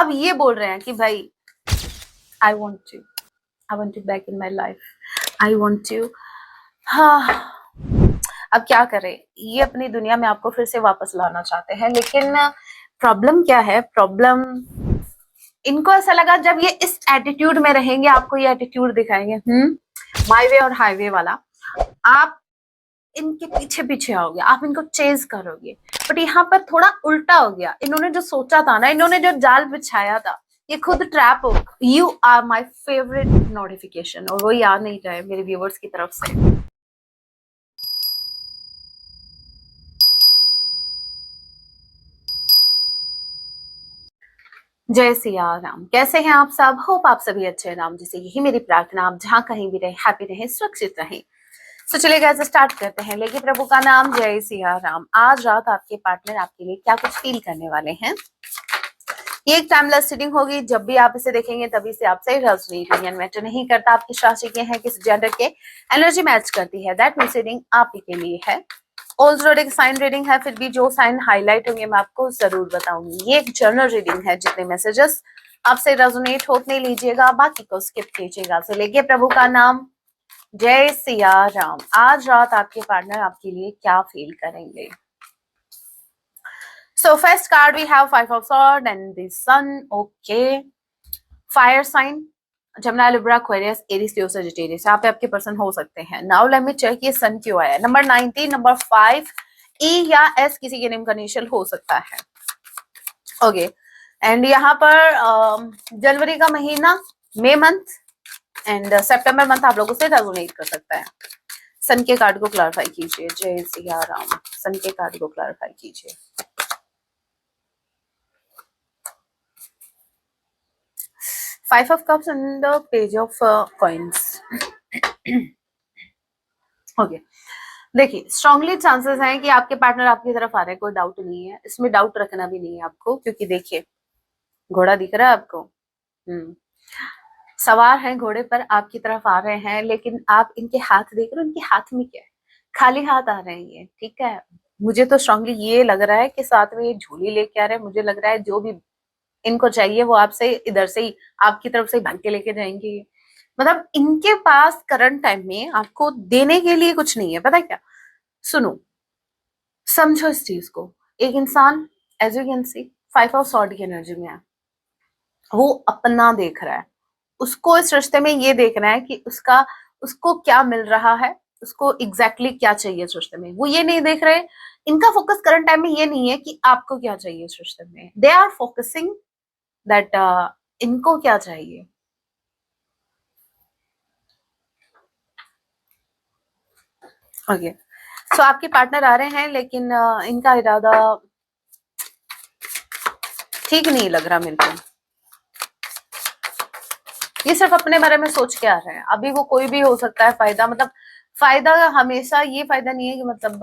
अब ये बोल रहे हैं कि भाई I want you back in my life, I want you. हाँ, अब क्या करें, ये अपनी दुनिया में आपको फिर से वापस लाना चाहते हैं, लेकिन प्रॉब्लम क्या है, प्रॉब्लम इनको ऐसा लगा जब ये इस एटीट्यूड में रहेंगे, आपको ये एटीट्यूड दिखाएंगे, माई वे और हाईवे वाला, आप इनके पीछे पीछे आओगे, आप इनको चेज करोगे। बट यहाँ पर थोड़ा उल्टा हो गया, इन्होंने जो सोचा था ना, इन्होंने जो जाल बिछाया था, ये खुद ट्रैप हो। You are my favourite notification, और वही आ नहीं रहा है मेरे व्यूवर्स की तरफ से। जय सिया राम, कैसे हैं आप सब? होप आप सभी अच्छे हैं। राम जी से यही मेरी प्रार्थना, आप जहां कहीं भी रहे, हैप्पी रहे, सुरक्षित रहे। तो चलिए गाइस, स्टार्ट करते हैं। लेकिन प्रभु का नाम, जय सिया राम। आज रात आपके पार्टनर आपके लिए क्या कुछ फील करने वाले हैं। ये एक टाइमलेस रीडिंग होगी, जब भी आप इसे देखेंगे तभी से आपसे रेजोनेट मैटर नहीं करता आप किस राशि के हैं, किस जेंडर के, एनर्जी मैच करती है, दैट मींस रीडिंग आप ही के लिए है। ऑल्सो एक साइन रीडिंग है, फिर भी जो साइन हाईलाइट होंगे मैं आपको जरूर बताऊंगी। ये एक जनरल रीडिंग है, जितने मैसेजेस आपसे रेजोनेट होते लीजिएगा, बाकी को स्किप कीजिएगा। तो लेके प्रभु का नाम, जय सिया राम। आज रात आपके पार्टनर आपके लिए क्या फील करेंगे। So first card we have Five of Swords and the Sun. Okay. Fire sign. Gemini, Libra, Aquarius, Aries, Leo, Sagittarius. यहाँ पे आपके पर्सन हो सकते हैं। Now let me check ये सन क्यों आया। नंबर 19, नंबर 5, E या S किसी के नेम का इनिशियल हो सकता है। ओके, एंड यहाँ पर जनवरी का महीना, मई मंथ एंड सितंबर मंथ आप लोगों से रेजोनेट कर सकता है। सन के कार्ड को क्लैरिफाई कीजिए। जय सिया राम। सन के कार्ड को क्लैरिफाई कीजिए। Five of Cups and the Page of Coins. Okay, देखिए स्ट्रांगली चांसेस हैं कि आपके पार्टनर आपकी तरफ आ रहे हैं, कोई डाउट नहीं है इसमें, डाउट रखना भी नहीं है आपको, क्योंकि देखिए घोड़ा दिख रहा है आपको, सवार हैं घोड़े पर, आपकी तरफ आ रहे हैं, लेकिन आप इनके हाथ देख रहे हो, इनके हाथ में क्या है, खाली हाथ आ रहे हैं ये, ठीक है। मुझे तो स्ट्रांगली ये लग रहा है कि साथ में ये झोली लेके आ रहे हैं। मुझे लग रहा है जो भी इनको चाहिए वो आपसे इधर से ही, आपकी तरफ से ही भाग के लेके जाएंगे। मतलब इनके पास करंट टाइम में आपको देने के लिए कुछ नहीं है, पता क्या। सुनो, समझो इस चीज को। एक इंसान, as you can see, 5 of sword की एनर्जी में है, वो अपना देख रहा है, उसको इस रिश्ते में ये देखना है कि उसको क्या मिल रहा है, उसको एग्जैक्टली क्या चाहिए इस रिश्ते में, वो ये नहीं देख रहे। इनका फोकस करंट टाइम में ये नहीं है कि आपको क्या चाहिए इस रिश्ते में, दे आर फोकसिंग दैट इनको क्या चाहिए। ओके, सो आपके पार्टनर आ रहे हैं, लेकिन इनका इरादा ठीक नहीं लग रहा मेरे को। ये सिर्फ अपने बारे में सोच के आ रहे हैं। अभी वो कोई भी हो सकता है फायदा, मतलब फायदा हमेशा ये फायदा नहीं है कि मतलब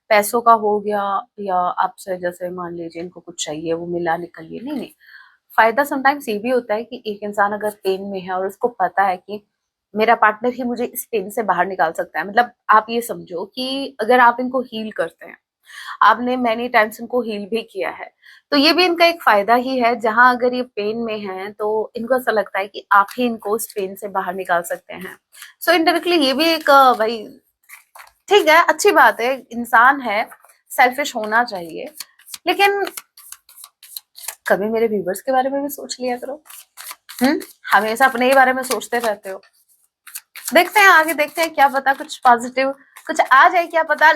पैसों का हो गया, या आपसे जैसे मान लीजिए इनको कुछ चाहिए वो मिला निकलिए, नहीं नहीं। फायदा समटाइम्स ये भी होता है कि एक इंसान अगर पेन में है और उसको पता है कि मेरा पार्टनर ही मुझे इस पेन से बाहर निकाल सकता है, मतलब आप ये समझो कि अगर आप इनको हील करते हैं, आपने मैनी टाइम्स इनको हील भी किया है, तो ये भी इनका एक फायदा ही है। जहां अगर ये पेन में है तो इनको ऐसा लगता है कि आप ही इनको उस पेन से बाहर निकाल सकते हैं। सो इनडायरेक्टली ये भी एक भाई ठीक है, अच्छी बात है, इंसान है, सेल्फिश होना चाहिए, लेकिन कभी मेरे व्यूवर्स के बारे में भी सोच लिया करो। हमेशा अपने ही बारे में सोचते रहते हो। देखते हैं आगे, देखते हैं, क्या पता कुछ पॉजिटिव कुछ आ जाए, क्या पता।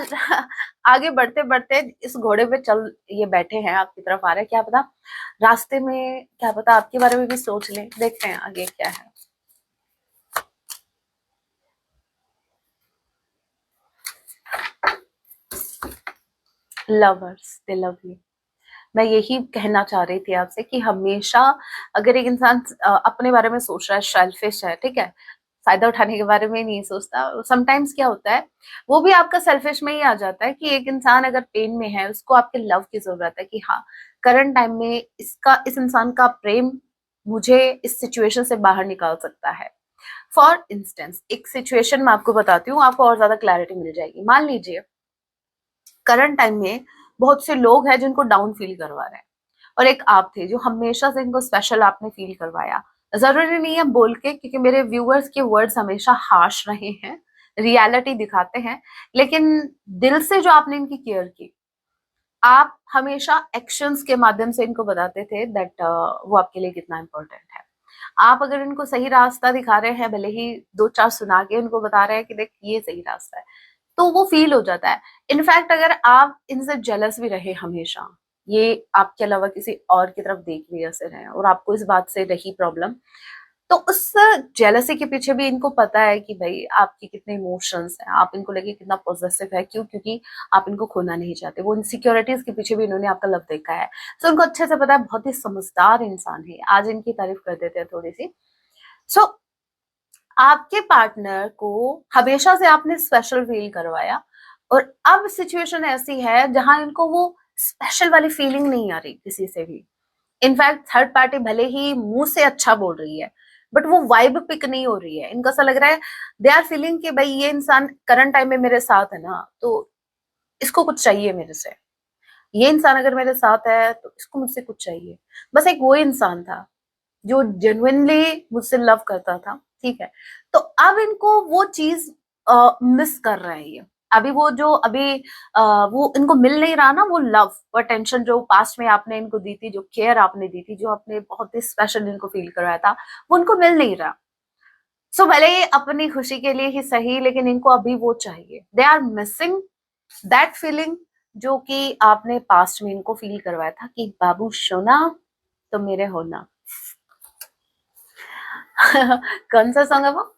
आगे बढ़ते बढ़ते इस घोड़े पे चल ये बैठे हैं, आपकी तरफ आ रहे हैं, क्या पता रास्ते में, क्या पता आपके बारे में भी सोच लें। देखते हैं आगे क्या है। Lovers, they love you. मैं यही कहना चाह रही थी आपसे कि हमेशा अगर एक इंसान अपने बारे में सोच रहा है, सेल्फिश है, ठीक है, फायदा उठाने के बारे में नहीं सोचता, समटाइम्स क्या होता है वो भी आपका सेल्फिश में ही आ जाता है कि एक इंसान अगर पेन में है, उसको आपके लव की जरूरत है, कि हाँ करंट टाइम में इस इंसान का प्रेम मुझे इस सिचुएशन से बाहर निकाल सकता है। फॉर इंस्टेंस एक सिचुएशन मैं आपको बताती हूँ, आपको और ज्यादा क्लैरिटी मिल जाएगी। मान लीजिए करंट टाइम में बहुत से लोग हैं जिनको डाउन फील करवा रहे हैं, और एक आप थे जो हमेशा से इनको स्पेशल आपने फील करवाया। जरूरी नहीं है बोल के, क्योंकि मेरे व्यूअर्स के वर्ड्स हमेशा हार्श रहे हैं, रियलिटी दिखाते हैं, लेकिन दिल से जो आपने इनकी केयर की, आप हमेशा एक्शंस के माध्यम से इनको बताते थे दैट वो आपके लिए कितना इंपॉर्टेंट है। आप अगर इनको सही रास्ता दिखा रहे हैं, भले ही दो चार सुना के उनको बता रहे हैं कि देख ये सही रास्ता है, तो वो फील हो जाता है। इनफैक्ट अगर आप इनसे जेलस भी रहे हमेशा, ये आपके अलावा किसी और की तरफ देख भी ऐसे रहे और आपको इस बात से रही प्रॉब्लम, तो उस जेलसी के पीछे भी इनको पता है कि भाई आपके कितने इमोशंस हैं, आप इनको लेके कितना पॉजिटिव है। क्यों? क्योंकि आप इनको खोना नहीं चाहते। वो इनसिक्योरिटीज के पीछे भी इन्होंने आपका लव देखा है। सो इनको अच्छे से पता है, बहुत ही समझदार इंसान है। आज इनकी तारीफ कर देते हैं थोड़ी सी। सो आपके पार्टनर को हमेशा से आपने स्पेशल फील करवाया, और अब सिचुएशन ऐसी है जहां इनको वो स्पेशल वाली फीलिंग नहीं आ रही किसी से भी। इनफैक्ट थर्ड पार्टी भले ही मुंह से अच्छा बोल रही है, बट वो वाइब पिक नहीं हो रही है। इनको ऐसा लग रहा है, दे आर फीलिंग कि भाई ये इंसान करंट टाइम में मेरे साथ है ना, तो इसको कुछ चाहिए मेरे से। ये इंसान अगर मेरे साथ है तो इसको मुझसे कुछ चाहिए। बस एक वो इंसान था जो जेन्युइनली मुझसे लव करता था, ठीक है। तो अब इनको वो चीज मिस कर रहे हैं ये। अभी वो जो अभी वो इनको मिल नहीं रहा ना, वो लव, वो अटेंशन जो पास्ट में आपने इनको दी थी, जो केयर आपने दी थी, जो आपने बहुत ही स्पेशल इनको फील करवाया था, वो उनको मिल नहीं रहा। सो भले ही अपनी खुशी के लिए ही सही, लेकिन इनको अभी वो चाहिए। They are missing that feeling जो कि आपने पास्ट में इनको फील करवाया था कि बाबू सोना तो मेरे होना। कौन सा सॉन्ग है वो?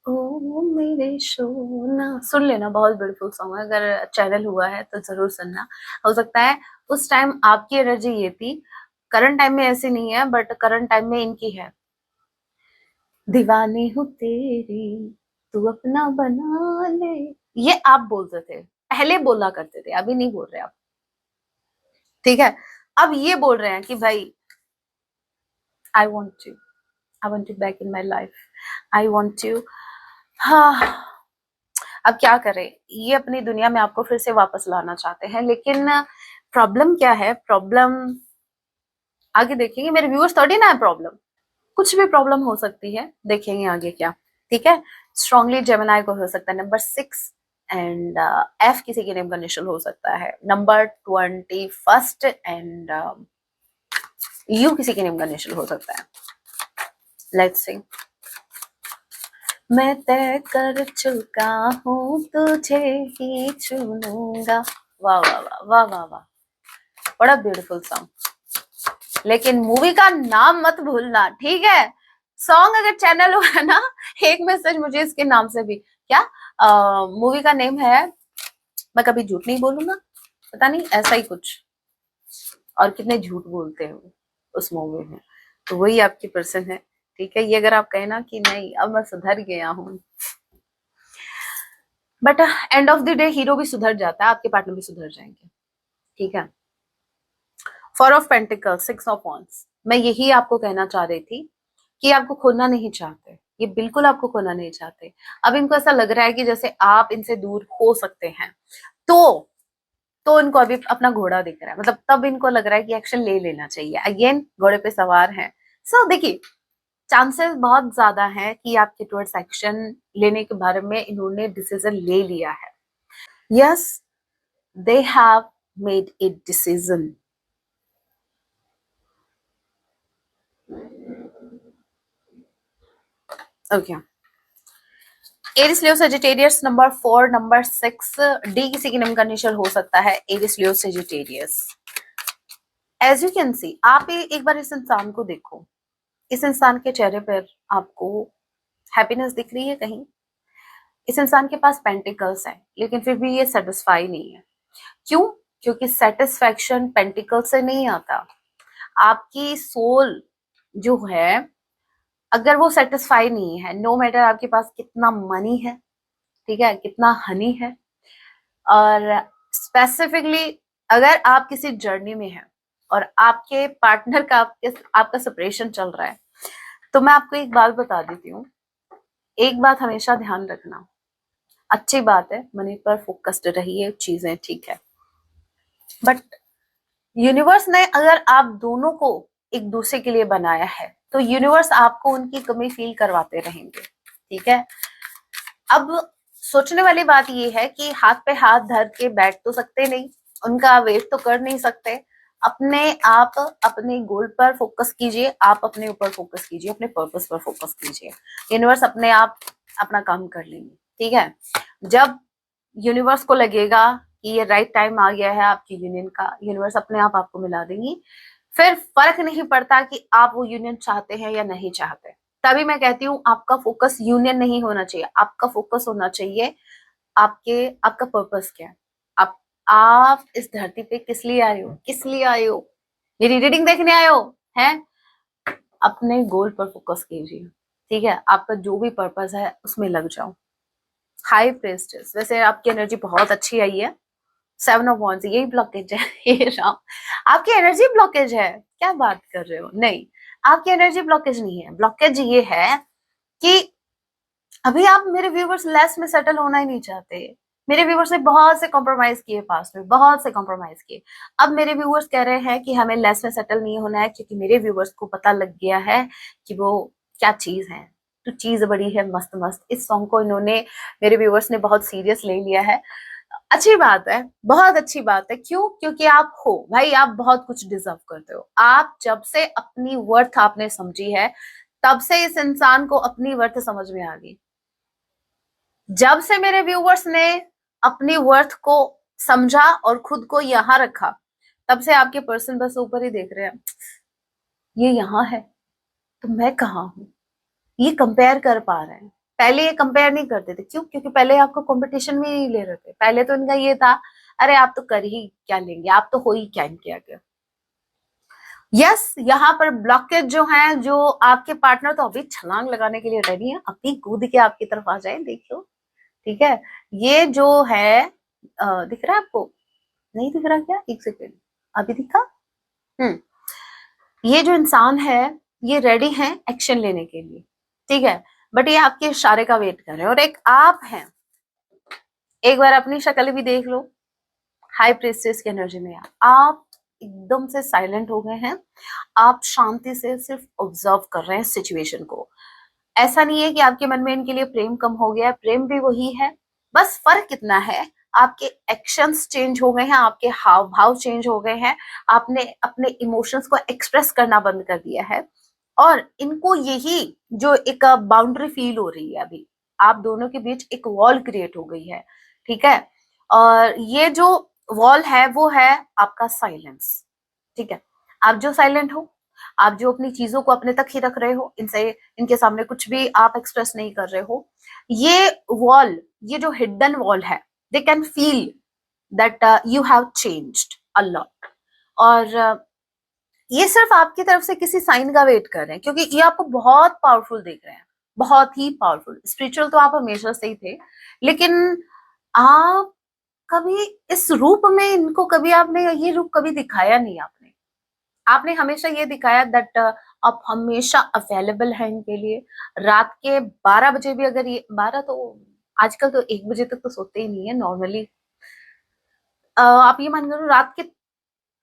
ओ मेरे सोना, सुन लेना, बहुत ब्यूटीफुल सॉन्ग है। अगर चैनल हुआ है तो जरूर सुनना। हो सकता है उस टाइम आपकी एनर्जी ये थी, करंट टाइम में ऐसी नहीं है, बट करंट टाइम में इनकी है। दीवानी हूँ तेरी, तू अपना बना ले, ये आप बोलते थे, पहले बोला करते थे, अभी नहीं बोल रहे आप, ठीक है। अब ये बोल रहे हैं कि भाई I want you, I want you back in my life, I want you. हाँ, अब क्या करें, ये अपनी दुनिया में आपको फिर से वापस लाना चाहते हैं, लेकिन प्रॉब्लम क्या है? प्रॉब्लम आगे देखेंगे। मेरे व्यूअर्स थोड़ी ना है प्रॉब्लम, कुछ भी प्रॉब्लम हो सकती है, देखेंगे आगे क्या, ठीक है। स्ट्रांगली जेमिनाई को हो सकता है नंबर 6, एंड एफ किसी के नेम का इनिशियल हो सकता है नंबर 21, एंड यू किसी के नेम का इनिशियल हो सकता है। Let's see. मैं तय कर चुका हूँ तुझे ही चुनूंगा। वाह वाह वाह वाह वाह वाह, बड़ा ब्यूटीफुल सॉन्ग। लेकिन मूवी का नाम मत भूलना, ठीक है। सॉन्ग अगर चैनल होगा ना, एक मैसेज मुझे इसके नाम से भी, क्या मूवी का नेम है, मैं कभी झूठ नहीं बोलूंगा, पता नहीं ऐसा ही कुछ। और कितने झूठ बोलते हैं वो उस मूवी में, तो वही आपकी पर्सन है, ठीक है। ये अगर आप कहे ना कि नहीं अब मैं सुधर गया हूँ, but end of the day hero भी सुधर जाता है, आपके पार्टनर भी सुधर जाएंगे, ठीक है। 4 ऑफ पेंटिकल्स, 6 ऑफ वॉन्ड्स, मैं यही आपको कहना चाह रही थी कि आपको खोना नहीं चाहते, ये बिल्कुल आपको खोना नहीं चाहते। अब इनको ऐसा लग रहा है कि जैसे आप इनसे दूर हो सकते हैं, तो इनको अभी अपना घोड़ा दिख रहा है, मतलब तब इनको लग रहा है कि एक्शन ले लेना चाहिए। अगेन घोड़े पे सवार हैं। सो देखिए, चांसेस बहुत ज्यादा है कि आपके टुवर्ड्स एक्शन लेने के बारे में इन्होंने डिसीजन ले लिया है। Yes, they have made a decision. Okay, Aries Leo Sagittarius number 4, number 6, D किसी की नेम का इनिशियल हो सकता है, Aries Leo Sagittarius. As you can see, आप एक बार इस इंसान को देखो, इस इंसान के चेहरे पर आपको हैप्पीनेस दिख रही है कहीं? इस इंसान के पास पेंटिकल्स है, लेकिन फिर भी ये सेटिस्फाई नहीं है। क्यों? क्योंकि सेटिस्फैक्शन पेंटिकल से नहीं आता। आपकी सोल जो है, अगर वो सेटिस्फाई नहीं है, नो मैटर आपके पास कितना मनी है, ठीक है, कितना हनी है, और स्पेसिफिकली अगर आप किसी जर्नी में हैं और आपके पार्टनर का आपका सेपरेशन चल रहा है, तो मैं आपको एक बात बता देती हूँ। एक बात हमेशा ध्यान रखना, अच्छी बात है, मनी पर फोकस्ड रहिए, चीजें ठीक है, बट यूनिवर्स ने अगर आप दोनों को एक दूसरे के लिए बनाया है तो यूनिवर्स आपको उनकी कमी फील करवाते रहेंगे, ठीक है। अब सोचने वाली बात ये है कि हाथ पे हाथ धर के बैठ तो सकते नहीं, उनका वेट तो कर नहीं सकते। अपने आप अपने गोल पर फोकस कीजिए, आप अपने ऊपर फोकस कीजिए, अपने पर्पस पर फोकस कीजिए, यूनिवर्स अपने आप अपना काम कर लेंगे, ठीक है। जब यूनिवर्स को लगेगा कि ये राइट टाइम आ गया है आपकी यूनियन का, यूनिवर्स अपने आप आपको मिला देंगी। फिर फर्क नहीं पड़ता कि आप वो यूनियन चाहते हैं या नहीं चाहते। तभी मैं कहती हूँ आपका फोकस यूनियन नहीं होना चाहिए, आपका फोकस होना चाहिए आपका पर्पस क्या है। आप इस धरती पे किस लिए आए हो, किस लिए आए हो, मेरी रीडिंग देखने आए हो, हैं? अपने गोल पर फोकस कीजिए, ठीक है। आपका जो भी पर्पस है उसमें लग जाओ। हाई प्रेस्टेस, वैसे आपकी एनर्जी बहुत अच्छी आई है। 7 ऑफ वांड्स, यही ब्लॉकेज है ये राम, आपकी एनर्जी ब्लॉकेज है, क्या बात कर रहे हो? नहीं, आपकी एनर्जी ब्लॉकेज नहीं है। ब्लॉकेज ये है कि अभी आप मेरे व्यूवर्स लेस में सेटल होना ही नहीं चाहते। मेरे व्यूवर्स ने बहुत से कॉम्प्रोमाइज किए पास्ट में, बहुत से कॉम्प्रोमाइज किए। अब मेरे व्यूवर्स कह रहे हैं कि हमें लेस में सेटल नहीं होना है, क्योंकि मेरे व्यूवर्स को पता लग गया है कि वो क्या चीज है। तो चीज बड़ी है मस्त मस्त। इस सॉन्ग को इन्होंने, मेरे व्यूवर्स ने बहुत सीरियस ले लिया है। अच्छी बात है, बहुत अच्छी बात है। क्यों? क्योंकि आप हो भाई, आप बहुत कुछ डिजर्व करते हो। आप जब से अपनी वर्थ आपने समझी है, तब से इस इंसान को अपनी वर्थ समझ में आ गई। जब से मेरे व्यूवर्स ने अपनी वर्थ को समझा और खुद को यहां रखा, तब से आपके पर्सन बस ऊपर ही देख रहे हैं, ये यहां है तो मैं कहाँ हूं। ये कंपेयर कर पा रहे हैं। पहले ये कंपेयर नहीं करते थे। क्यों? क्योंकि पहले आपको कंपटीशन में नहीं ले रहे थे। पहले तो इनका ये था, अरे आप तो कर ही क्या लेंगे, आप तो हो ही क्या इनके आगे। यस, यहाँ पर ब्लॉकेज जो है, जो आपके पार्टनर तो अभी छलांग लगाने के लिए रेडी है, अभी कूद के आपकी तरफ आ जाए, देखियो, ठीक है। ये जो है दिख रहा है आपको? नहीं दिख रहा क्या? एक सेकेंड, अभी दिखा? हम्म, ये जो इंसान है, ये रेडी है एक्शन लेने के लिए, ठीक है। बट ये आपके इशारे का वेट कर रहे हैं। और एक आप हैं, एक बार अपनी शक्ल भी देख लो। हाई प्रेस्टेस की एनर्जी में आप एकदम से साइलेंट हो गए हैं। आप शांति से सिर्फ ऑब्जर्व कर रहे हैं सिचुएशन को। ऐसा नहीं है कि आपके मन में इनके लिए प्रेम कम हो गया है, प्रेम भी वही है। बस फर्क कितना है, आपके एक्शंस चेंज हो गए हैं, आपके हाव भाव चेंज हो गए हैं। आपने अपने इमोशंस को एक्सप्रेस करना बंद कर दिया है। और इनको यही जो एक बाउंड्री फील हो रही है अभी, आप दोनों के बीच एक वॉल क्रिएट हो गई है, ठीक है। और ये जो वॉल है वो है आपका साइलेंस, ठीक है। आप जो साइलेंट हो, आप जो अपनी चीजों को अपने तक ही रख रहे हो, इनसे इनके सामने कुछ भी आप एक्सप्रेस नहीं कर रहे हो, ये वॉल, ये जो हिडन वॉल है, they can feel that you have changed a lot. और ये सिर्फ आपकी तरफ से किसी साइन का वेट कर रहे हैं, क्योंकि ये आपको बहुत पावरफुल देख रहे हैं, बहुत ही पावरफुल। स्पिरिचुअल तो आप हमेशा से ही थे, लेकिन आप कभी इस रूप में इनको कभी आपने ये रूप कभी दिखाया नहीं। आपने आपने हमेशा ये दिखाया दैट आप हमेशा अवेलेबल हैं इनके लिए। रात के 12 बजे भी, अगर ये 12 तो आजकल तो 1 बजे तक तो सोते ही नहीं है नॉर्मली। आप ये मान करो रात के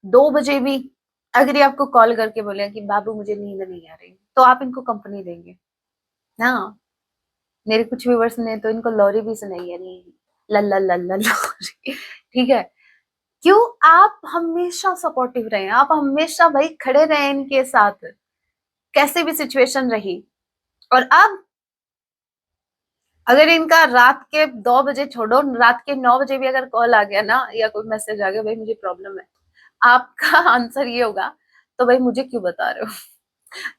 2 बजे भी अगर ये आपको कॉल करके बोले कि बाबू मुझे नींद नहीं आ रही, तो आप इनको कंपनी देंगे ना। मेरे कुछ व्यूवर्स ने तो इनको लॉरी भी सुनाई है, नहीं लल्ला लल्ला लॉरी ठीक है। क्यों? आप हमेशा सपोर्टिव रहे, आप हमेशा भाई खड़े रहे इनके साथ, कैसे भी सिचुएशन रही। और अब अगर इनका रात के 2 बजे छोड़ो, रात के 9 बजे भी अगर कॉल आ गया ना, या कोई मैसेज आ गया, भाई मुझे प्रॉब्लम है, आपका आंसर ये होगा, तो भाई मुझे क्यों बता रहे हो,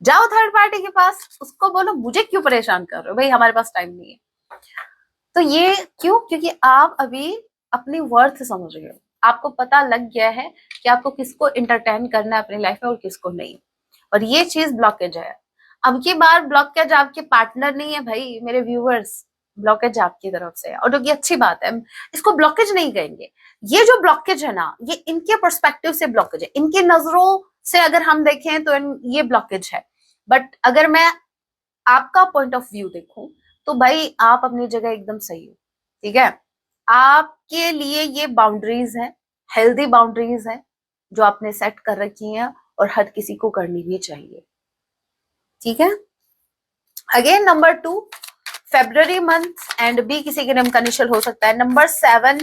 जाओ थर्ड पार्टी के पास, उसको बोलो मुझे क्यों परेशान कर रहे हो, भाई हमारे पास टाइम नहीं है। तो ये क्यों? क्योंकि आप अभी अपनी वर्थ समझ रहे हो, आपको पता लग गया है कि आपको किसको इंटरटेन करना है अपनी लाइफ में और किसको नहीं। और ये चीज ब्लॉकेज है। अब की बार ब्लॉकेज आपके पार्टनर नहीं है भाई, मेरे व्यूवर्स, ब्लॉकेज आपकी तरफ से है। और जो कि अच्छी बात है, इसको ब्लॉकेज नहीं कहेंगे। ये जो ब्लॉकेज है ना, ये इनके पर्सपेक्टिव से ब्लॉकेज है, इनकी नजरों से अगर हम देखें तो ये ब्लॉकेज है। बट अगर मैं आपका पॉइंट ऑफ व्यू देखूं, तो भाई आप अपनी जगह एकदम सही हो। ठीक है, आपके लिए ये बाउंड्रीज है, हेल्दी बाउंड्रीज है जो आपने सेट कर रखी हैं और हर किसी को करनी भी चाहिए। ठीक है, again number 2 February month and B किसी के नेम का इनिशियल हो सकता है। नंबर 7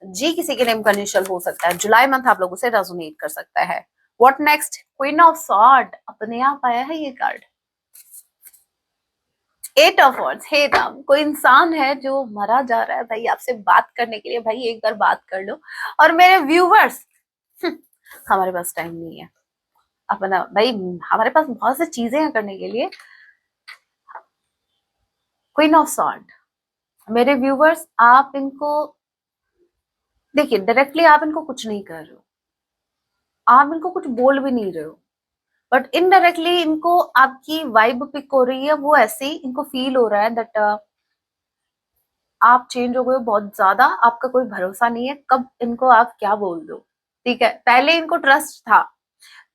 जी किसी के नेम का इनिशियल हो सकता है। जुलाई मंथ आप लोगों से रेजोनेट कर सकता है। What next, queen of sword अपने आप आया है ये कार्ड। 8 ऑफ वॉन्ड्स, हे राम, कोई इंसान है जो मरा जा रहा है भाई आपसे बात करने के लिए, भाई एक बार बात कर लो। और मेरे व्यूवर्स, हमारे पास टाइम नहीं है अपना भाई, हमारे पास बहुत सी चीजें हैं करने के लिए। क्वीन ऑफ सॉर्ड, मेरे व्यूवर्स, आप इनको देखिए, डायरेक्टली आप इनको कुछ नहीं कर रहे हो, आप इनको कुछ बोल भी नहीं रहे हो, बट इनडायरेक्टली इनको आपकी वाइब पिक हो रही है, वो ऐसे ही इनको फील हो रहा है दैट आप चेंज हो गए हो बहुत ज्यादा, आपका कोई भरोसा नहीं है कब इनको आप क्या बोल दो। ठीक है, पहले इनको ट्रस्ट था,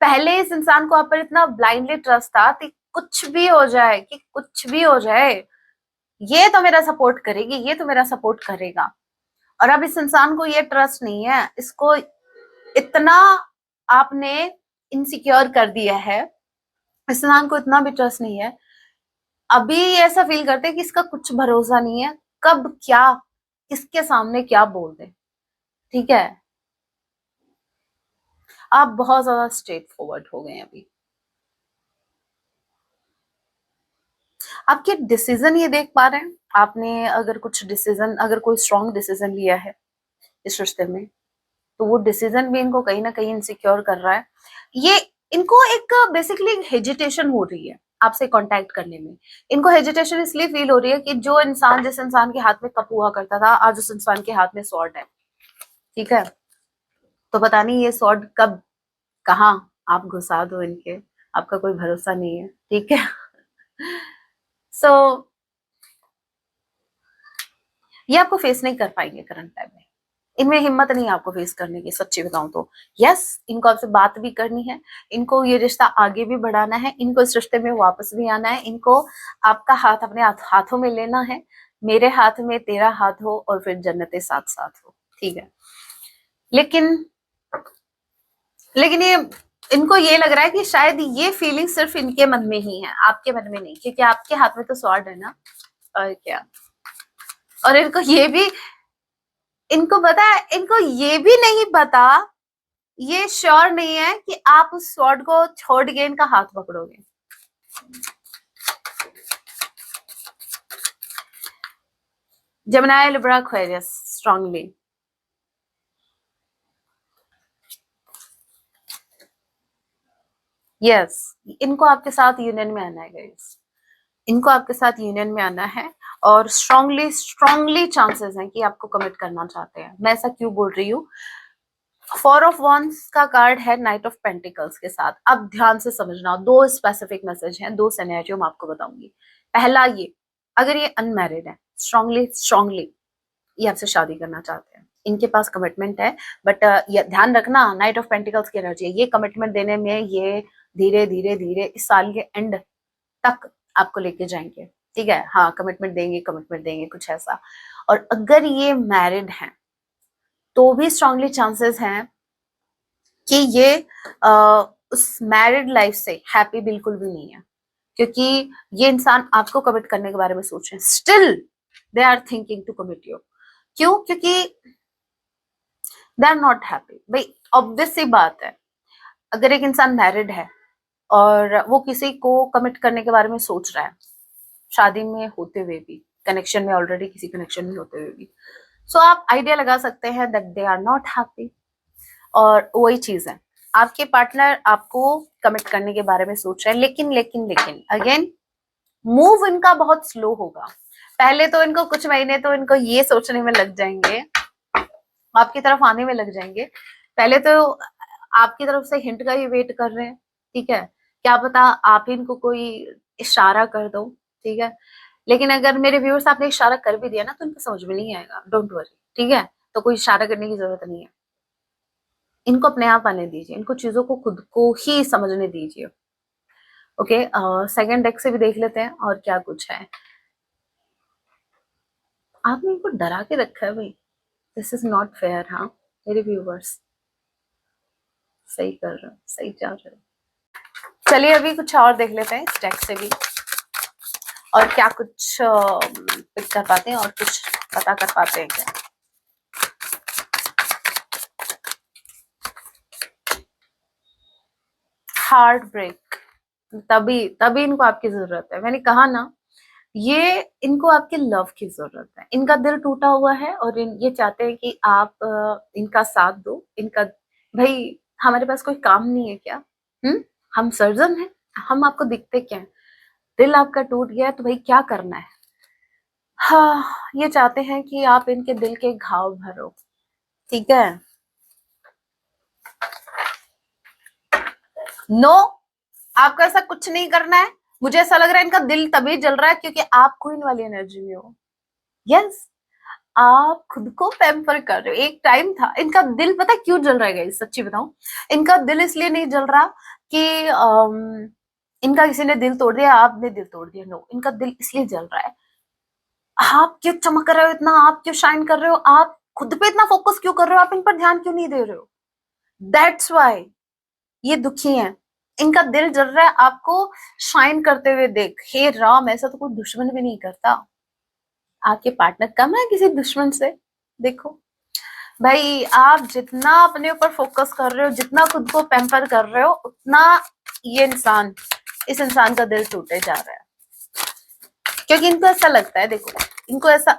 पहले इस इंसान को आप पर इतना ब्लाइंडली ट्रस्ट था कि कुछ भी हो जाए, कि कुछ भी हो जाए ये तो मेरा सपोर्ट करेगी, ये तो मेरा सपोर्ट करेगा। और अब इस इंसान को ये ट्रस्ट नहीं है, इसको इतना आपने इनसिक्योर कर दिया है, इस इंसान को इतना भी ट्रस्ट नहीं है, अभी ऐसा फील करते हैं कि इसका कुछ भरोसा नहीं है, कब क्या किसके सामने क्या बोल दे। ठीक है, आप बहुत ज्यादा स्ट्रेट फॉरवर्ड हो गए हैं अभी। आपके डिसीजन ये देख पा रहे हैं, आपने अगर कुछ डिसीजन, अगर कोई स्ट्रॉन्ग डिसीजन लिया है इस रिश्ते में, तो वो डिसीजन भी इनको कहीं ना कहीं इनसिक्योर कर रहा है। ये इनको एक बेसिकली हेजिटेशन हो रही है आपसे कांटेक्ट करने में। इनको हेजिटेशन इसलिए फील हो रही है कि जो इंसान, जिस इंसान के हाथ में कप हुआ करता था, आज उस इंसान के हाथ में स्वॉर्ड है। ठीक है, तो पता नहीं ये स्वॉर्ड कब कहाँ आप घुसा दो इनके, आपका कोई भरोसा नहीं है। ठीक है, सो ये आपको फेस नहीं कर पाएंगे करंट टाइम में, इनमें हिम्मत नहीं है आपको फेस करने की, सच्ची बताऊं तो। यस, इनको आपसे बात भी करनी है, इनको ये रिश्ता आगे भी बढ़ाना है, इनको इस रिश्ते में वापस भी आना है, इनको आपका हाथ अपने हाथों में लेना है, मेरे हाथ में तेरा हाथ हो और फिर जन्नतें साथ साथ हो। ठीक है, लेकिन लेकिन ये इनको ये लग रहा है कि शायद ये फीलिंग सिर्फ इनके मन में ही है, आपके मन में नहीं, क्योंकि आपके हाथ में तो स्वॉर्ड है ना। और क्या, और इनको पता है, इनको ये भी नहीं पता, ये श्योर नहीं है कि आप उस स्वॉर्ड को छोड़ के इनका हाथ पकड़ोगे। Gemini, Libra, Aquarius strongly. Yes, इनको आपके साथ यूनियन में आना है गाइस, इनको आपके साथ यूनियन में आना है, और स्ट्रांगली स्ट्रांगली चांसेस हैं कि आपको कमिट करना चाहते हैं। मैं ऐसा क्यों बोल रही हूँ, 4 ऑफ वॉन्ड्स का कार्ड है नाइट ऑफ पेंटिकल्स के साथ। अब ध्यान से समझना, दो स्पेसिफिक मैसेज हैं, दो सिनेरियो मैं आपको बताऊंगी। पहला ये, अगर ये अनमैरिड है, स्ट्रांगली स्ट्रांगली ये आपसे शादी करना चाहते हैं, इनके पास कमिटमेंट है, बट ध्यान रखना, नाइट ऑफ पेंटिकल्स की एनर्जी है, ये कमिटमेंट देने में ये धीरे धीरे धीरे इस साल के एंड तक आपको लेके जाएंगे। ठीक है, हाँ कमिटमेंट देंगे कुछ ऐसा। और अगर ये मैरिड हैं तो भी स्ट्रांगली चांसेस हैं कि ये उस मैरिड लाइफ से हैप्पी बिल्कुल भी नहीं है, क्योंकि ये इंसान आपको कमिट करने के बारे में सोच रहे हैं, still they are thinking to commit you. क्यों? क्योंकि दे आर नॉट हैप्पी। भाई ऑब्वियस सी बात है, अगर एक इंसान मैरिड है और वो किसी को कमिट करने के बारे में सोच रहा है, शादी में होते हुए भी, कनेक्शन में ऑलरेडी किसी कनेक्शन में होते हुए भी, सो आप आइडिया लगा सकते हैं that they are not happy. और वही चीज है, आपके पार्टनर आपको कमिट करने के बारे में सोच रहे हैं, लेकिन लेकिन लेकिन अगेन मूव इनका बहुत स्लो होगा। पहले तो इनको कुछ महीने तो इनको ये सोचने में लग जाएंगे, आपकी तरफ आने में लग जाएंगे। पहले तो आपकी तरफ से हिंट का ही वेट कर रहे हैं। ठीक है, क्या पता आप इनको कोई इशारा कर दो। ठीक है, लेकिन अगर मेरे व्यूअर्स आपने इशारा कर भी दिया ना, तो इनको समझ में नहीं आएगा, डोंट वरी। ठीक है, तो कोई इशारा करने की जरूरत नहीं है, इनको अपने आप आने दीजिए, इनको चीजों को खुद को ही समझने दीजिए। ओके, सेकंड डेक से भी देख लेते हैं और क्या कुछ है। आपने इनको डरा के रखा है भाई, दिस इज नॉट फेयर। हाँ मेरे व्यूवर्स, सही कर रहे हो, सही जा रहे हो। चलिए अभी कुछ और देख लेते हैं इस डेक से भी, और क्या कुछ पिक कर पाते हैं और कुछ पता कर पाते हैं क्या। हार्ट ब्रेक, तभी तभी इनको आपकी जरूरत है। मैंने कहा ना, ये इनको आपके लव की जरूरत है। इनका दिल टूटा हुआ है और ये चाहते हैं कि आप इनका साथ दो। इनका भाई, हमारे पास कोई काम नहीं है क्या? हम सर्जन हैं, हम आपको दिखते क्या है? दिल आपका टूट गया है तो भाई क्या करना है? हाँ, ये चाहते हैं कि आप इनके दिल के घाव भरो, ठीक है? नो, आपको ऐसा कुछ नहीं करना है। मुझे ऐसा लग रहा है इनका दिल तभी जल रहा है क्योंकि आप क्वीन वाली एनर्जी में हो। यस, आप खुद को पैम्पर कर रहे हो। एक टाइम था, इनका दिल पता है क्यों जल रहा है गाइस, सच्ची बताऊं? इनका दिल इसलिए नहीं जल रहा कि इनका किसी ने दिल तोड़ दिया, आपने दिल तोड़ दिया। नो, इनका दिल इसलिए जल रहा है, आप क्यों चमक रहे हो इतना, आप क्यों शाइन कर रहे हो, आप खुद पे इतना फोकस क्यों कर रहे हो, आप इन पर ध्यान क्यों नहीं दे रहे हो? दैट्स वाई ये दुखी हैं। इनका दिल जल रहा है आपको शाइन करते हुए देख। हे राम, ऐसा तो कोई दुश्मन भी नहीं करता। आपके पार्टनर कम है किसी दुश्मन से? देखो भाई, आप जितना अपने ऊपर फोकस कर रहे हो, जितना खुद को पैम्पर कर रहे हो, उतना ये इंसान, इस इंसान का दिल टूटे जा रहा है। क्योंकि इनको ऐसा लगता है, देखो इनको ऐसा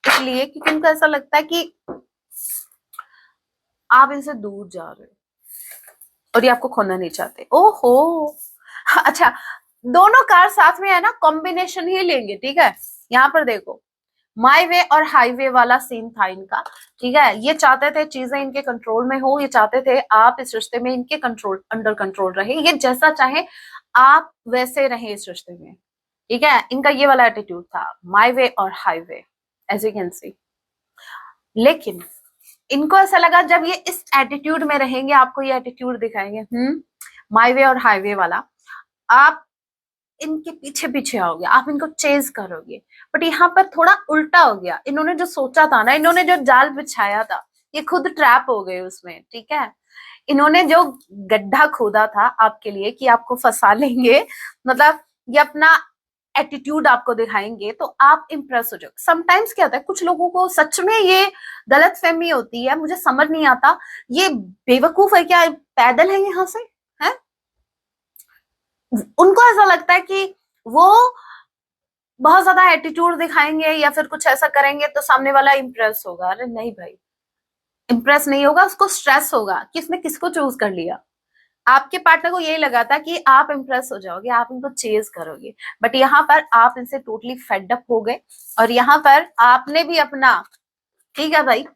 इसलिए क्योंकि इनको ऐसा लगता है कि आप इनसे दूर जा रहे हो और ये आपको खोना नहीं चाहते। ओहो, अच्छा, दोनों कार साथ में है ना, कॉम्बिनेशन ही लेंगे, ठीक है? यहाँ पर देखो, माई वे और हाईवे वाला सीन था इनका, ठीक है? ये चाहते थे चीजें इनके कंट्रोल में हो, ये चाहते थे आप इस रिश्ते में इनके कंट्रोल, अंडर कंट्रोल रहे, ये जैसा चाहे आप वैसे रहे इस रिश्ते में, ठीक है? इनका ये वाला एटीट्यूड था, माई वे और highway, as you can see. लेकिन इनको ऐसा लगा जब ये इस एटीट्यूड में रहेंगे, आपको ये एटीट्यूड दिखाएंगे, माई वे और हाईवे वाला, आप इनके पीछे पीछे आओगे, आप इनको चेज करोगे। बट यहाँ पर थोड़ा उल्टा हो गया। इन्होंने जो सोचा था ना, इन्होंने जो जाल बिछाया था, ये खुद ट्रैप हो गए उसमें, ठीक है? इन्होंने जो गड्ढा खोदा था आपके लिए कि आपको फंसा लेंगे, मतलब ये अपना एटीट्यूड आपको दिखाएंगे तो आप इम्प्रेस हो जाओ। समटाइम्स क्या होता है, कुछ लोगों को सच में ये गलत फहमी होती है, मुझे समझ नहीं आता, ये बेवकूफ है क्या, पैदल है यहाँ से, है? उनको ऐसा लगता है कि वो बहुत ज्यादा एटीट्यूड दिखाएंगे या फिर कुछ ऐसा करेंगे तो सामने वाला इम्प्रेस होगा। अरे नहीं भाई, इम्प्रेस नहीं होगा, उसको स्ट्रेस होगा कि इसने किसको चूज कर लिया। आपके पार्टनर को यही लगा था कि आप इम्प्रेस हो जाओगे, आप इनको चेज करोगे, बट यहाँ पर आप इनसे टोटली फेड अप हो गए और यहाँ पर आपने भी अपना, ठीक है भाई,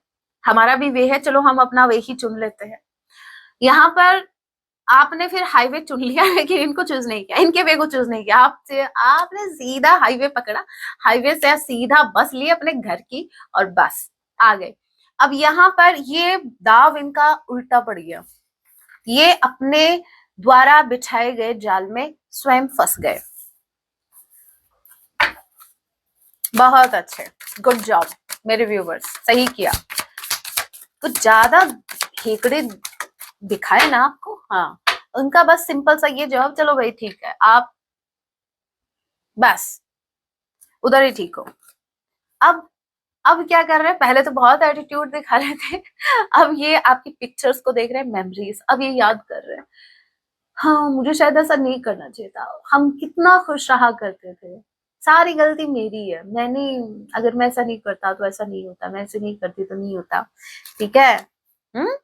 हमारा भी वे है, चलो हम अपना वे ही चुन लेते हैं। यहाँ पर आपने फिर हाईवे चुन लिया लेकिन इनको चूज नहीं किया, इनके वे को चूज नहीं किया। आपने सीधा हाईवे पकड़ा, हाईवे से सीधा बस ली अपने घर की और बस आ गए। अब यहाँ पर ये दाव इनका उल्टा पड़ गया, ये अपने द्वारा बिछाए गए जाल में स्वयं फंस गए। बहुत अच्छे, गुड जॉब मेरे व्यूवर्स, सही किया। कुछ ज्यादा खेकड़े दिखाए ना आपको, हाँ, उनका बस सिंपल सा ये जवाब, चलो भाई ठीक है, आप बस उधर ही ठीक हो। अब क्या कर रहे हैं, पहले तो बहुत एटीट्यूड दिखा रहे थे, अब ये आपकी पिक्चर्स को देख रहे हैं, मेमोरीज, अब ये याद कर रहे हैं, हाँ मुझे शायद ऐसा नहीं करना चाहिए था, हम कितना खुश रहा करते थे, सारी गलती मेरी है, मैंने, अगर मैं ऐसा नहीं करता तो ऐसा नहीं होता, मैं ऐसे नहीं करती तो नहीं होता, ठीक है? हम्म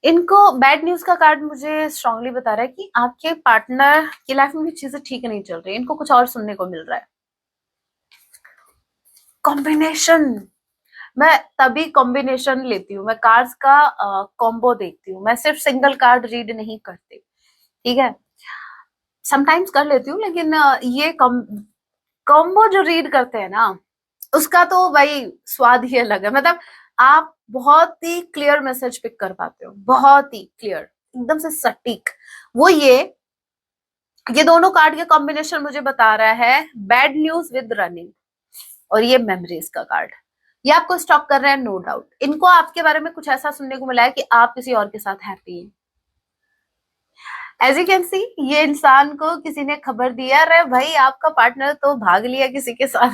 इनको बैड न्यूज का कार्ड मुझे स्ट्रांगली बता रहा है कि आपके पार्टनर की लाइफ में भी चीजें ठीक नहीं चल रही, इनको कुछ और सुनने को मिल रहा है। कॉम्बिनेशन, मैं तभी कॉम्बिनेशन लेती हूँ, मैं कार्ड्स का कॉम्बो देखती हूँ, मैं सिर्फ सिंगल कार्ड रीड नहीं करती, ठीक है? समटाइम्स कर लेती हूँ लेकिन ये कॉम्बो जो रीड करते हैं ना, उसका तो भाई स्वाद ही अलग है। मतलब आप बहुत ही क्लियर मैसेज पिक कर पाते हो, बहुत ही क्लियर, एकदम से सटीक। वो ये दोनों कार्ड के कॉम्बिनेशन मुझे बता रहा है बैड न्यूज विद रनिंग, और ये मेमोरीज का कार्ड। ये आपको स्टॉक कर रहे हैं, नो डाउट। इनको आपके बारे में कुछ ऐसा सुनने को मिला है कि आप किसी और के साथ हैप्पी हैं। एज यू कैन सी, ये इंसान को किसी ने खबर दिया, अरे भाई आपका पार्टनर तो भाग लिया किसी के साथ।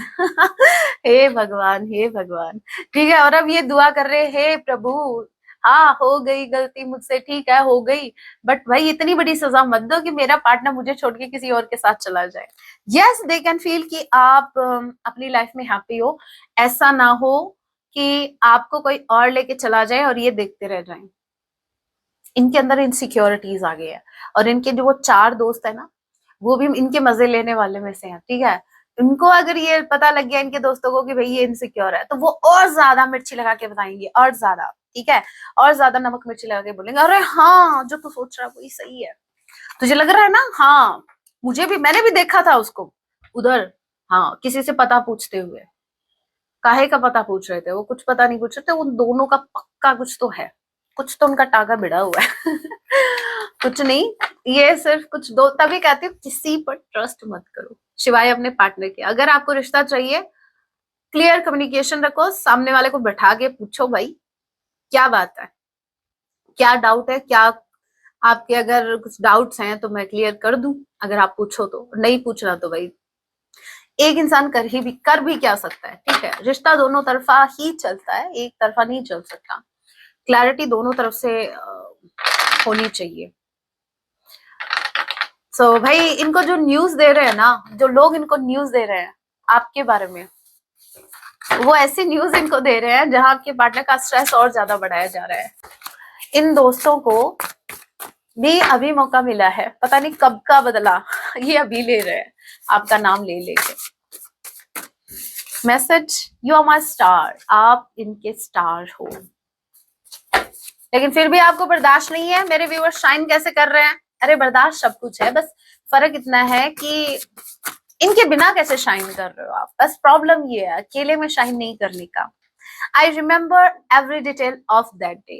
हे भगवान, हे भगवान। ठीक है, और अब ये दुआ कर रहे, हे प्रभु, हाँ हो गई गलती मुझसे, ठीक है हो गई, बट भाई इतनी बड़ी सजा मत दो कि मेरा पार्टनर मुझे छोड़ के किसी और के साथ चला जाए। यस, दे कैन फील कि आप अपनी लाइफ में हैप्पी हो। ऐसा ना हो कि आपको कोई और लेके चला जाए और ये देखते रह जाएं। इनके अंदर इनसिक्योरिटीज आ गई है, और इनके जो वो 4 दोस्त है ना, वो भी इनके मजे लेने वाले में से हैं। ठीक है, इनको अगर ये पता लग गया इनके दोस्तों को कि भाई ये इनसिक्योर है, तो वो और ज्यादा मिर्ची लगा के बताएंगे, और ज्यादा। ठीक है, और ज्यादा नमक मिर्ची लगा के बोलेंगे, अरे हाँ जो तू सोच रहा है वही सही है, तुझे लग रहा है ना, हाँ मुझे भी, मैंने भी देखा था उसको उधर, हाँ किसी से पता पूछते हुए। काहे का पता पूछ रहे थे वो, कुछ पता नहीं पूछ रहे थे, उन दोनों का पक्का कुछ तो है, कुछ तो उनका टाका भिड़ा हुआ है। कुछ नहीं, ये सिर्फ कुछ दो, तभी कहती हूँ किसी पर ट्रस्ट मत करो सिवाय अपने पार्टनर के। अगर आपको रिश्ता चाहिए, क्लियर कम्युनिकेशन रखो, सामने वाले को बैठा के पूछो भाई क्या बात है, क्या डाउट है, क्या आपके अगर कुछ डाउट्स हैं तो मैं क्लियर कर दूं, अगर आप पूछो तो। नहीं पूछना तो भाई एक इंसान कर भी क्या सकता है। ठीक है, रिश्ता दोनों तरफा ही चलता है, एक तरफा नहीं चल सकता। क्लैरिटी दोनों तरफ से होनी चाहिए। सो भाई इनको जो न्यूज दे रहे हैं ना, जो लोग इनको न्यूज दे रहे हैं आपके बारे में, वो ऐसी न्यूज इनको दे रहे हैं जहां आपके पार्टनर का स्ट्रेस और ज्यादा बढ़ाया जा रहा है। इन दोस्तों को भी अभी मौका मिला है, पता नहीं कब का बदला, ये अभी ले रहे हैं आपका नाम ले लेके। Message, you are my star, आप इनके स्टार हो, लेकिन फिर भी आपको बर्दाश्त नहीं है। मेरे व्यूअर्स शाइन कैसे कर रहे हैं, अरे बर्दाश्त सब कुछ है, बस फर्क इतना है कि इनके बिना कैसे शाइन कर रहे हो आप, बस प्रॉब्लम ये है अकेले में शाइन नहीं करने का। I remember every detail of that day.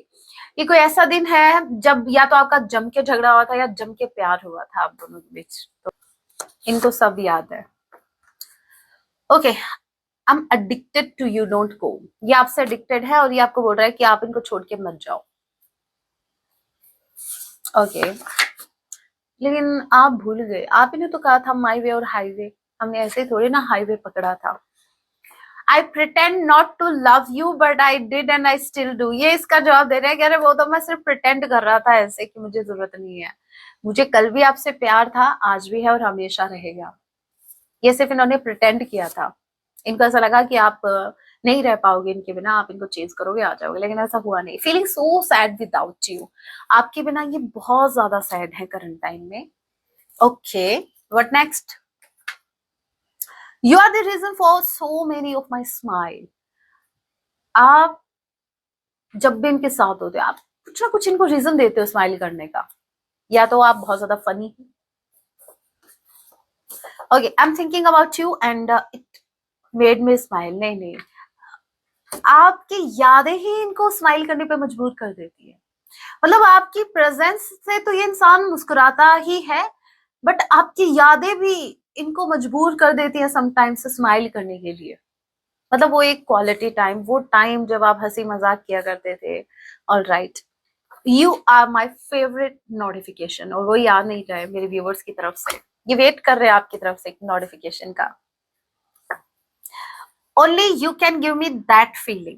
ये कोई ऐसा दिन है जब या तो आपका जम के झगड़ा हुआ था या जम के प्यार हुआ था आप दोनों के बीच, तो इनको सब याद है। Okay, I am addicted to you, don't go. ये आपसे एडिक्टेड है और ये आपको बोल रहा है कि आप इनको छोड़ के मत जाओ। ओके, लेकिन आप भूल गए, आप ही ने तो कहा था माई वे और हाईवे, हमने ऐसे थोड़ी ना हाईवे पकड़ा था। I pretend not to love you but I did and I still do. ये इसका जवाब दे रहे हैं कि अरे वो तो मैं सिर्फ प्रिटेंड कर रहा था ऐसे कि मुझे जरूरत नहीं है, मुझे कल भी आपसे प्यार था, आज भी है और हमेशा रहेगा। ये सिर्फ इन्होंने प्रिटेंड किया था, इनको ऐसा लगा कि आप नहीं रह पाओगे इनके बिना, आप इनको चेंज करोगे आ जाओगे, लेकिन ऐसा हुआ नहीं। Feeling so sad without you, आपके बिना ये बहुत ज्यादा सैड है करंट टाइम में। Okay, what next? You are the reason for so many of my smile. आप जब भी इनके साथ होते हो, आप कुछ ना कुछ इनको रीजन देते हो स्माइल करने का, या तो आप बहुत ज्यादा funny. Okay, I am thinking about you and it made me smile. नहीं नहीं, आपकी यादें ही इनको स्माइल करने पे मजबूर कर देती है। मतलब आपकी प्रेजेंस से तो ये इंसान मुस्कुराता ही है, बट आपकी यादें भी इनको मजबूर कर देती है समटाइम्स स्माइल करने के लिए। मतलब वो एक क्वालिटी टाइम, वो टाइम जब आप हंसी मजाक किया करते थे। All right, you are my favourite notification, और वो याद नहीं रहा है मेरे व्यूवर्स की तरफ से, ये वेट कर रहे हैं आपकी तरफ से नोटिफिकेशन का। Only you can give me that feeling,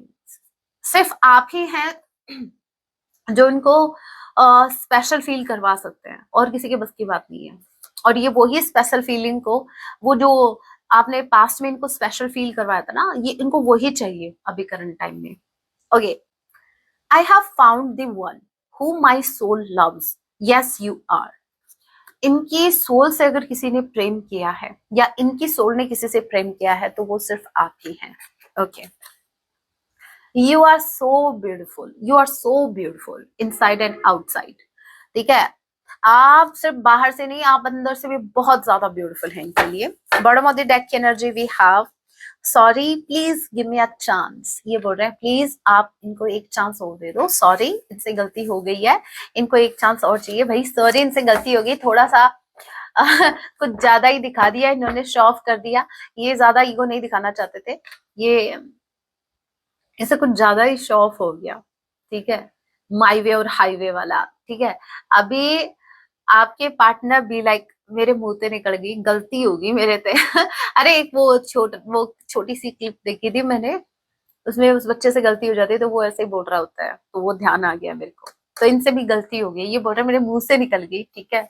सिर्फ आप ही हैं जो इनको स्पेशल फील करवा सकते हैं, और किसी के बस की बात नहीं है। और ये वही स्पेशल फीलिंग को, वो जो आपने पास्ट में इनको स्पेशल फील करवाया था ना, ये इनको वही चाहिए अभी करंट टाइम में। Okay, I have found the one who my soul loves, yes you are. इनकी सोल से अगर किसी ने प्रेम किया है, या इनकी सोल ने किसी से प्रेम किया है, तो वो सिर्फ आप ही हैं। Okay, you are so beautiful, you are so beautiful inside and outside. ठीक है, आप सिर्फ बाहर से नहीं, आप अंदर से भी बहुत ज्यादा ब्यूटीफुल हैं इनके लिए। बॉटम ऑफ द डेक की energy we have sorry please give me a chance. ये बोल रहे हैं प्लीज आप इनको एक चांस और दे दो, सॉरी इनसे गलती हो गई है, इनको एक चांस और चाहिए। भाई सॉरी इनसे गलती हो गई, थोड़ा सा कुछ ज्यादा ही दिखा दिया इन्होंने, शो ऑफ कर दिया। ये ज्यादा ईगो नहीं दिखाना चाहते थे, ये इसे कुछ ज्यादा ही शो ऑफ हो गया। ठीक है, माई वे और हाईवे वाला। ठीक है, अभी आपके पार्टनर भी लाइक मेरे मुंह से निकल गई, गलती होगी मेरे से। अरे एक वो छोटी सी क्लिप देखी थी मैंने, उसमें उस बच्चे से गलती हो जाती है तो वो ऐसे ही बोल रहा होता है, तो वो ध्यान आ गया मेरे को। तो इनसे भी गलती हो गई, ये बोल रहे मेरे मुंह से निकल गई। ठीक है,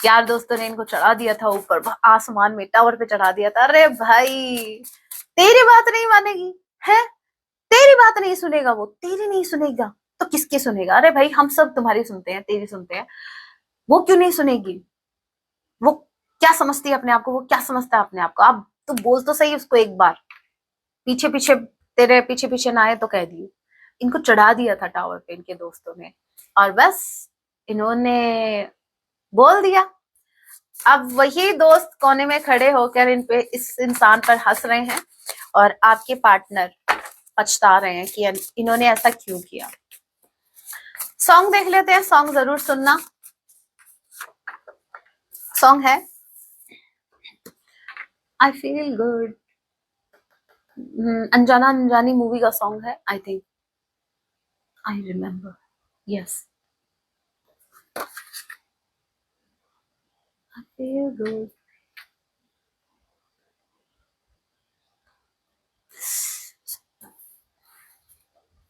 यार दोस्तों ने इनको चढ़ा दिया था ऊपर आसमान में, टावर पे चढ़ा दिया था। अरे भाई तेरी बात नहीं मानेगी है, तेरी बात नहीं सुनेगा, वो तेरी नहीं सुनेगा तो किसकी सुनेगा? अरे भाई हम सब तुम्हारी सुनते हैं, तेरी सुनते हैं, वो क्यों नहीं सुनेगी? वो क्या समझती है अपने आप को, वो क्या समझता है अपने आप को? आप तो बोल तो सही उसको एक बार, पीछे पीछे तेरे पीछे पीछे ना आए तो कह दियो। इनको चढ़ा दिया था टावर पे इनके दोस्तों ने, और बस इन्होंने बोल दिया। अब वही दोस्त कोने में खड़े होकर इन पे, इस इंसान पर हंस रहे हैं, और आपके पार्टनर पछता रहे हैं कि इन्होंने ऐसा क्यों किया। सॉन्ग देख लेते हैं, सॉन्ग जरूर सुनना। सॉन्ग है आई फील गुड, अनजाना अनजानी मूवी का सॉन्ग है, I think, I remember, yes, I feel good.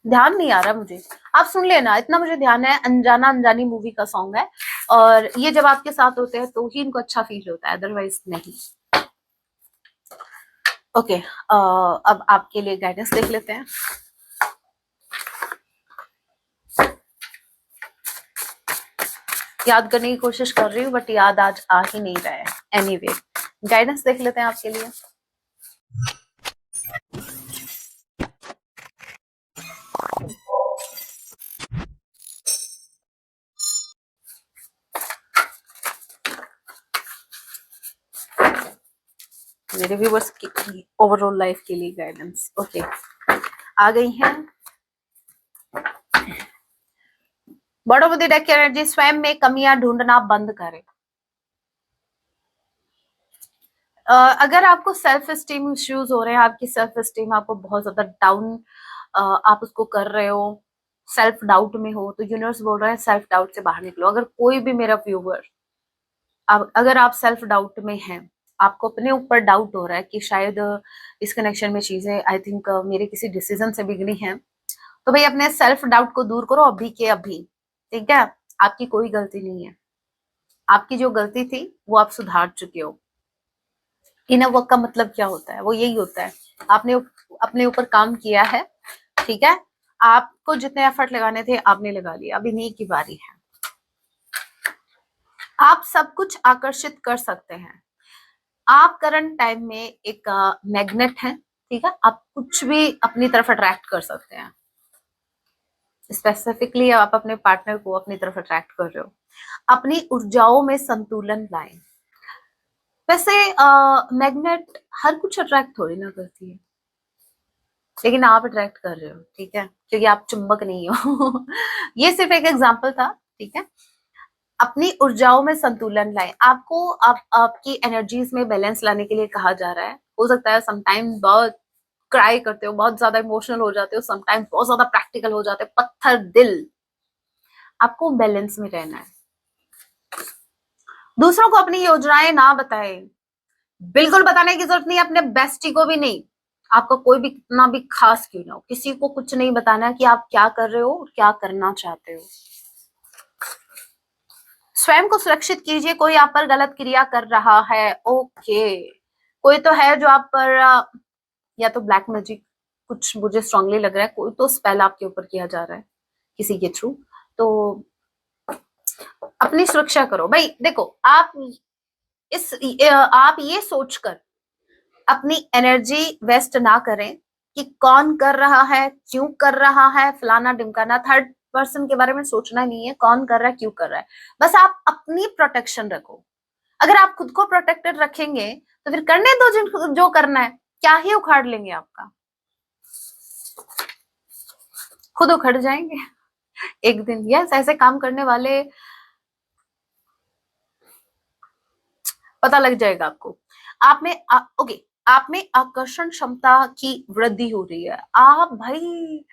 ध्यान नहीं आ रहा मुझे, आप सुन लेना, इतना मुझे ध्यान है, अनजाना अनजानी मूवी का सॉन्ग है, और ये जब आपके साथ होते हैं तो ही इनको अच्छा फील होता है, अदरवाइज नहीं। ओके, अब आपके लिए गाइडेंस देख लेते हैं। याद करने की कोशिश कर रही हूँ बट याद आज आ ही नहीं रहा है। एनीवे, गाइडेंस देख लेते हैं आपके लिए। मेरे व्यूवर्स की ओवरऑल लाइफ के लिए गाइडेंस। ओके, आ गई हैं। बॉटम ऑफ द डेक की एनर्जी, स्वयं में कमियां ढूंढना बंद करें। अगर आपको सेल्फ स्टीम इश्यूज हो रहे हैं, आपकी सेल्फ स्टीम आपको बहुत ज्यादा डाउन, आप उसको कर रहे हो, सेल्फ डाउट में हो, तो यूनिवर्स बोल रहा है सेल्फ डाउट से बाहर निकलो। अगर कोई भी मेरा व्यूवर, अगर आप सेल्फ डाउट में हैं, आपको अपने ऊपर डाउट हो रहा है कि शायद इस कनेक्शन में चीजें आई थिंक मेरे किसी डिसीजन से बिगड़ी हैं, तो भाई अपने सेल्फ डाउट को दूर करो अभी के अभी। ठीक है, आपकी कोई गलती नहीं है, आपकी जो गलती थी वो आप सुधार चुके हो। इनर वर्क का मतलब क्या होता है? वो यही होता है, आपने अपने ऊपर काम किया है। ठीक है, आपको जितने एफर्ट लगाने थे आपने लगा लिया, अब इन्हीं की बारी है। आप सब कुछ आकर्षित कर सकते हैं। आप करंट टाइम में एक मैग्नेट है। ठीक है, आप कुछ भी अपनी तरफ अट्रैक्ट कर सकते हैं। स्पेसिफिकली आप अपने पार्टनर को अपनी तरफ अट्रैक्ट कर रहे हो। अपनी ऊर्जाओं में संतुलन लाएं। वैसे मैग्नेट हर कुछ अट्रैक्ट थोड़ी ना करती है, लेकिन आप अट्रैक्ट कर रहे हो। ठीक है, क्योंकि आप चुंबक नहीं हो। ये सिर्फ एक एग्जांपल था। ठीक है, अपनी ऊर्जाओं में संतुलन लाएं। आपको आपकी एनर्जीज में बैलेंस लाने के लिए कहा जा रहा है। हो सकता है समटाइम बहुत क्राई करते हो, बहुत ज्यादा इमोशनल हो जाते हो, समटाइम बहुत ज्यादा प्रैक्टिकल हो जाते हो, पत्थर दिल। आपको बैलेंस में रहना है। दूसरों को अपनी योजनाएं ना बताएं, बिल्कुल बताने की जरूरत नहीं, अपने बेस्टी को भी नहीं। आपका कोई भी कितना भी खास क्यों ना हो, किसी को कुछ नहीं बताना कि आप क्या कर रहे हो और क्या करना चाहते हो। स्वयं को सुरक्षित कीजिए, कोई आप पर गलत क्रिया कर रहा है। ओके, कोई तो है जो आप पर या तो ब्लैक मैजिक, कुछ मुझे स्ट्रांगली लग रहा है, कोई तो स्पेल आपके ऊपर किया जा रहा है किसी के थ्रू। तो अपनी सुरक्षा करो भाई। देखो, आप ये सोचकर अपनी एनर्जी वेस्ट ना करें कि कौन कर रहा है, क्यों कर रहा है, फलाना ढिमकाना। थर्ड पर्सन के बारे में सोचना नहीं है, कौन कर रहा है, क्यों कर रहा है। बस आप अपनी प्रोटेक्शन रखो। अगर आप खुद को प्रोटेक्टेड रखेंगे तो फिर करने दो जिन जो करना है, क्या ही उखाड़ लेंगे आपका, खुद उखड़ जाएंगे एक दिन। यस, ऐसे काम करने वाले पता लग जाएगा आपको। ओके, आप में आकर्षण क्षमता की वृद्धि हो रही है। आप भाई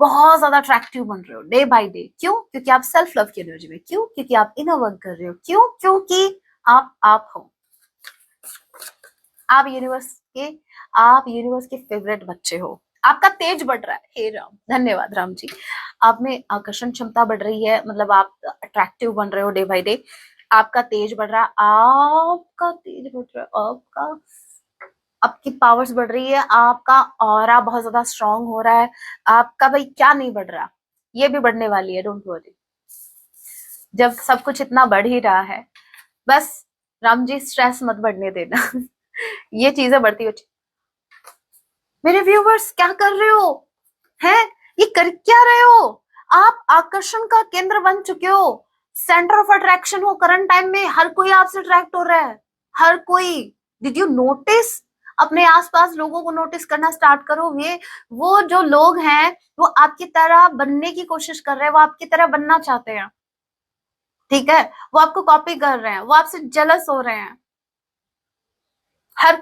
बहुत ज्यादा अट्रैक्टिव बन रहे हो डे बाय डे। क्यों? क्योंकि आप सेल्फ लव की एनर्जी में। क्यों? क्योंकि आप इनर वर्क कर रहे हो। क्यों? क्योंकि आप हो। आप यूनिवर्स के आप यूनिवर्स के फेवरेट बच्चे हो। आपका तेज बढ़ रहा है। हे राम, धन्यवाद राम जी। आप में आकर्षण क्षमता बढ़ रही है, मतलब आप अट्रैक्टिव बन रहे हो डे बाय डे। आपका तेज बढ़ रहा है, आपका तेज बढ़ रहा है, आपकी पावर्स बढ़ रही है, आपका ऑरा बहुत ज्यादा स्ट्रांग हो रहा है। आपका भाई क्या नहीं बढ़ रहा, ये भी बढ़ने वाली है, डोंट वरी। जब सब कुछ इतना बढ़ ही रहा है, बस राम जी स्ट्रेस मत बढ़ने देना। ये चीजें बढ़ती हो। मेरे व्यूवर्स क्या कर रहे हो? हैं? ये कर क्या रहे हो? आप आकर्षण का केंद्र बन चुके हो, सेंटर ऑफ अट्रैक्शन हो। करंट टाइम में हर कोई आपसे अट्रैक्ट हो रहा है, हर कोई। Did you notice? अपने आसपास लोगों को नोटिस करना स्टार्ट करो। ये वो जो लोग हैं, वो आपकी तरह बनने की कोशिश कर रहे हैं, वो आपकी तरह बनना चाहते हैं, ठीक है? वो आपको कॉपी कर रहे हैं, वो आपसे जेलस हो रहे हैं। हर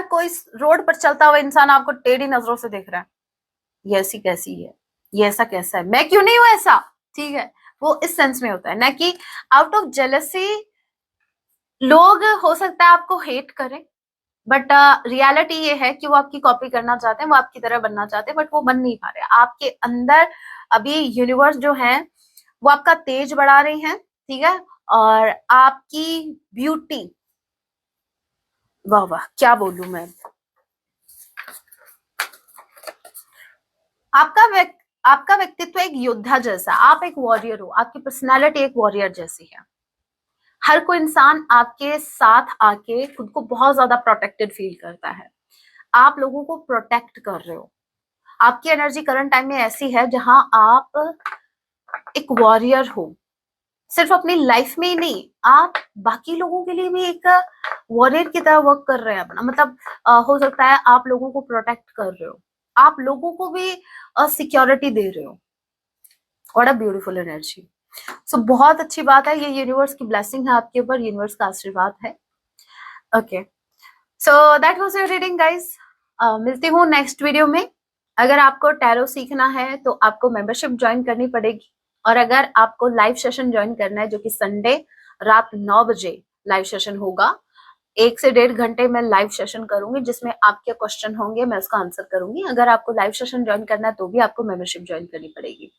कोई रोड पर चलता हुआ इंसान आपको टेढ़ी नजरों से देख रहा है। ये ऐसी कैसी है, ये ऐसा कैसा है, मैं क्यों नहीं हूं ऐसा, ठीक है? वो इस सेंस में होता है, ना कि आउट ऑफ जेलसी। लोग हो सकता है आपको हेट करें, बट रियलिटी ये है कि वो आपकी कॉपी करना चाहते हैं, वो आपकी तरह बनना चाहते हैं, बट वो बन नहीं पा रहे। आपके अंदर अभी यूनिवर्स जो है वो आपका तेज बढ़ा रही है, ठीक है? और आपकी ब्यूटी, वाह वाह क्या बोलूं मैं। आपका व्यक्तित्व एक योद्धा जैसा, आप एक वॉरियर हो, आपकी पर्सनालिटी एक वॉरियर जैसी है। हर कोई इंसान आपके साथ आके खुद को बहुत ज्यादा प्रोटेक्टेड फील करता है। आप लोगों को प्रोटेक्ट कर रहे हो। आपकी एनर्जी करंट टाइम में ऐसी है जहां आप एक वॉरियर हो। सिर्फ अपनी लाइफ में ही नहीं, आप बाकी लोगों के लिए भी एक वॉरियर की तरह वर्क कर रहे हैं अपना, मतलब हो सकता है आप लोगों को प्रोटेक्ट कर रहे हो, आप लोगों को भी सिक्योरिटी दे रहे हो। What a beautiful energy. So बहुत अच्छी बात है, ये यूनिवर्स की ब्लेसिंग है आपके ऊपर, यूनिवर्स का आशीर्वाद है। Okay, so that was your reading guys. मिलती हूँ नेक्स्ट वीडियो में। अगर आपको टैरो सीखना है तो आपको मेंबरशिप ज्वाइन करनी पड़ेगी, और अगर आपको लाइव सेशन ज्वाइन करना है, जो कि संडे रात 9 बजे लाइव सेशन होगा, 1 से 1.5 घंटे में लाइव सेशन करूंगी, जिसमें आपके क्वेश्चन होंगे, मैं उसका आंसर करूंगी। अगर आपको लाइव सेशन ज्वाइन करना है तो भी आपको मेंबरशिप ज्वाइन करनी पड़ेगी।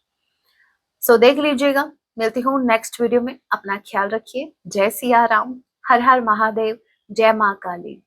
सो देख लीजिएगा। मिलती हूँ नेक्स्ट वीडियो में। अपना ख्याल रखिए। जय सिया राम, हर हर महादेव, जय माँ काली।